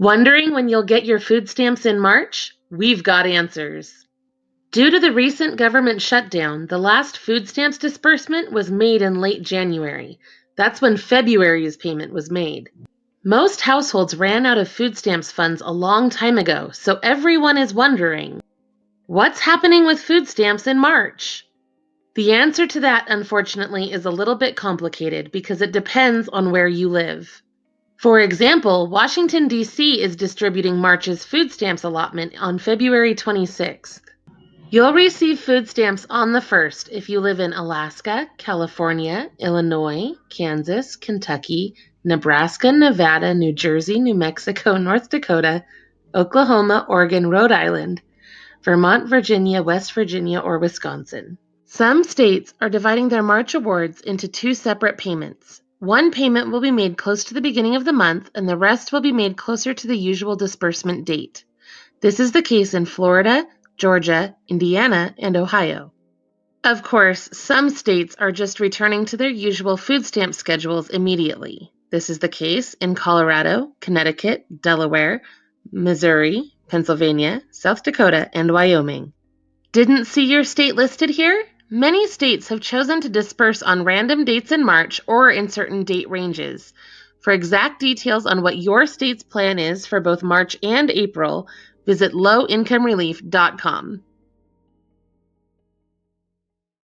Wondering when you'll get your food stamps in March? We've got answers. Due to the recent government shutdown, the last food stamps disbursement was made in late January. That's when February's payment was made. Most households ran out of food stamps funds a long time ago, so everyone is wondering, what's happening with food stamps in March? The answer to that, unfortunately, is a little bit complicated because it depends on where you live. For example, Washington, D.C. is distributing March's food stamps allotment on February 26th. You'll receive food stamps on the 1st if you live in Alaska, California, Illinois, Kansas, Kentucky, Nebraska, Nevada, New Jersey, New Mexico, North Dakota, Oklahoma, Oregon, Rhode Island, Vermont, Virginia, West Virginia, or Wisconsin. Some states are dividing their March awards into 2 separate payments. One payment will be made close to the beginning of the month, and the rest will be made closer to the usual disbursement date. This is the case in Florida, Georgia, Indiana, and Ohio. Of course, some states are just returning to their usual food stamp schedules immediately. This is the case in Colorado, Connecticut, Delaware, Missouri, Pennsylvania, South Dakota, and Wyoming. Didn't see your state listed here? Many states have chosen to disperse on random dates in March or in certain date ranges. For exact details on what your state's plan is for both March and April, visit lowincomerelief.com.